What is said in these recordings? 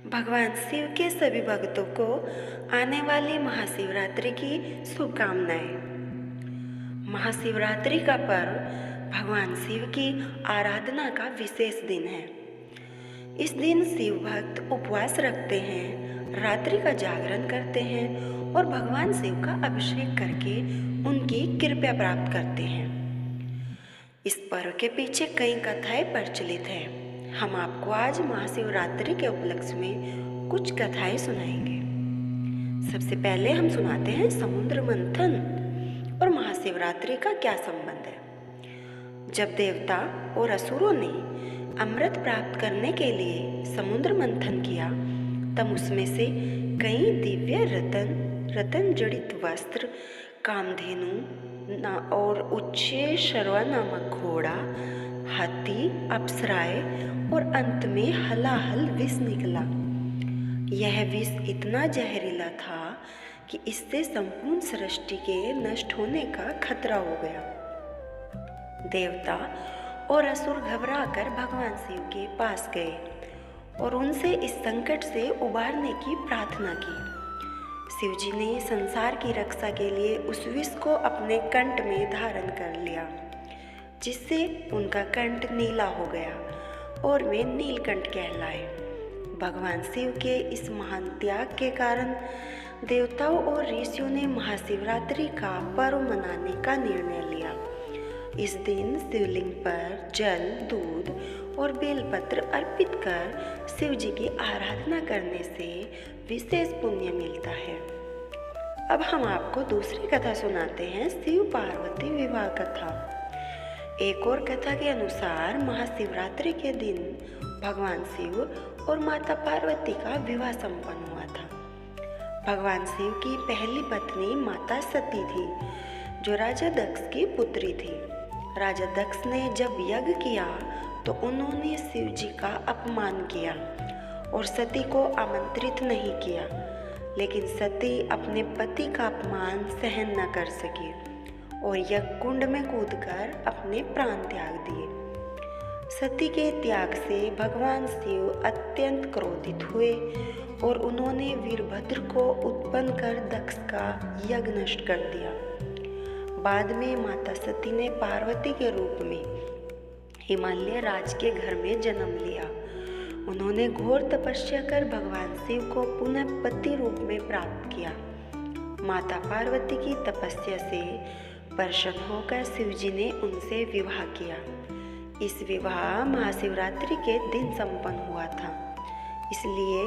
भगवान शिव के सभी भक्तों को आने वाली महाशिवरात्रि की शुभकामनाएं। महाशिवरात्रि का पर्व भगवान शिव की आराधना का विशेष दिन है। इस दिन शिव भक्त उपवास रखते हैं, रात्रि का जागरण करते हैं और भगवान शिव का अभिषेक करके उनकी कृपा प्राप्त करते हैं। इस पर्व के पीछे कई कथाएं प्रचलित हैं। हम आपको आज महाशिवरात्रि के उपलक्ष्य में कुछ कथाएं सुनाएंगे। सबसे पहले हम सुनाते हैं समुद्र मंथन और महाशिवरात्रि का क्या संबंध है। जब देवता और असुरों ने अमृत प्राप्त करने के लिए समुद्र मंथन किया, तब उसमें से कई दिव्य रतन जड़ित वस्त्र, कामधेनु और उच्च शर्वा नामक घोड़ा, हाथी, अप्सराएं और अंत में हलाहल विष निकला। यह विष इतना जहरीला था कि इससे संपूर्ण सृष्टि के नष्ट होने का खतरा हो गया। देवता और असुर घबराकर भगवान शिव के पास गए और उनसे इस संकट से उबारने की प्रार्थना की। शिव जी ने संसार की रक्षा के लिए उस विष को अपने कंठ में धारण कर लिया, जिससे उनका कंठ नीला हो गया और वे नीलकंठ कहलाए। भगवान शिव के इस महान त्याग के कारण देवताओं और ऋषियों ने महाशिवरात्रि का पर्व मनाने का निर्णय लिया। इस दिन शिवलिंग पर जल, दूध और बेलपत्र अर्पित कर शिव जी की आराधना करने से विशेष पुण्य मिलता है। अब हम आपको दूसरी कथा सुनाते हैं, शिव पार्वती विवाह कथा। एक और कथा के अनुसार महाशिवरात्रि के दिन भगवान शिव और माता पार्वती का विवाह संपन्न हुआ था। भगवान शिव की पहली पत्नी माता सती थी, जो राजा दक्ष की पुत्री थी। राजा दक्ष ने जब यज्ञ किया तो उन्होंने शिव जी का अपमान किया और सती को आमंत्रित नहीं किया, लेकिन सती अपने पति का अपमान सहन न कर सकी और यज्ञ कुंड में कूदकर अपने प्राण त्याग दिए। सती के त्याग से भगवान शिव अत्यंत क्रोधित हुए और उन्होंने वीरभद्र को उत्पन्न कर दक्ष का यज्ञ नष्ट कर दिया। बाद में माता सती ने पार्वती के रूप में हिमालय राज के घर में जन्म लिया। उन्होंने घोर तपस्या कर भगवान शिव को पुनः पति रूप में प्राप्त किया। माता पार्वती की तपस्या से प्रसन्न होकर शिव जी ने उनसे विवाह किया। इस विवाह महाशिवरात्रि के दिन संपन्न हुआ था, इसलिए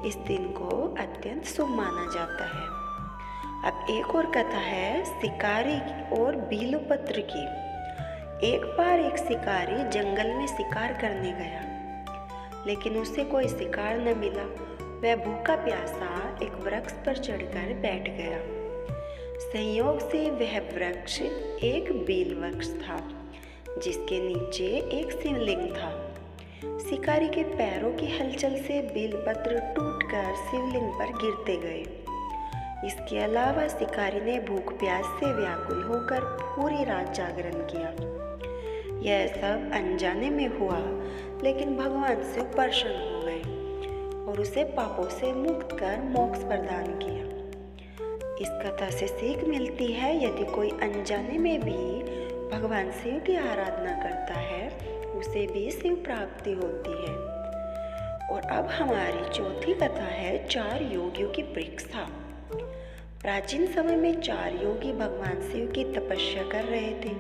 इस दिन को अत्यंत शुभ माना जाता है। अब एक और कथा है शिकारी और बीलपत्र की। एक बार एक शिकारी जंगल में शिकार करने गया, लेकिन उसे कोई शिकार न मिला। वह भूखा प्यासा एक वृक्ष पर चढ़कर बैठ गया। संयोग से वह वृक्ष एक बेल वृक्ष था, जिसके नीचे एक शिवलिंग था। शिकारी के पैरों की हलचल से बेलपत्र टूटकर शिवलिंग पर गिरते गए। इसके अलावा शिकारी ने भूख प्यास से व्याकुल होकर पूरी रात जागरण किया। यह सब अनजाने में हुआ, लेकिन भगवान शिव प्रसन्न हो गए और उसे पापों से मुक्त कर मोक्ष प्रदान किया। इस कथा से सीख मिलती है, यदि कोई अनजाने में भी भगवान शिव की आराधना करता है, उसे भी शिव प्राप्ति होती है। और अब हमारी चौथी कथा है 4 योगियों की परीक्षा। प्राचीन समय में 4 योगी भगवान शिव की तपस्या कर रहे थे।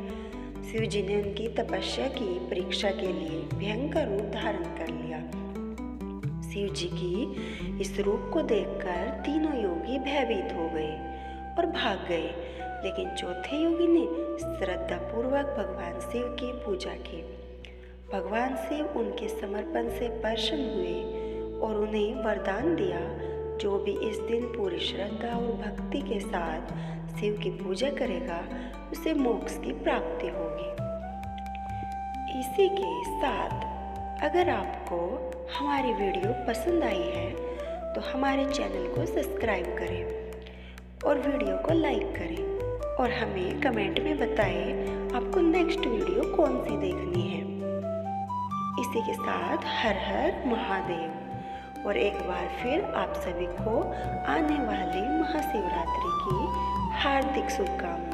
शिव जी ने उनकी तपस्या की परीक्षा के लिए भयंकर रूप धारण कर लिया। शिव जी की इस रूप को देखकर तीनों योगी भयभीत हो गए और भाग गए, लेकिन चौथे योगी ने श्रद्धापूर्वक भगवान शिव की पूजा की। भगवान शिव उनके समर्पण से प्रसन्न हुए और उन्हें वरदान दिया, जो भी इस दिन पूरी श्रद्धा और भक्ति के साथ शिव की पूजा करेगा, उसे मोक्ष की प्राप्ति होगी। इसी के साथ अगर आपको हमारी वीडियो पसंद आई है तो हमारे चैनल को सब्सक्राइब करें और वीडियो को लाइक करें और हमें कमेंट में बताएं आपको नेक्स्ट वीडियो कौन सी देखनी है। इसी के साथ हर हर महादेव। और एक बार फिर आप सभी को आने वाली महाशिवरात्रि की हार्दिक शुभकामनाएं।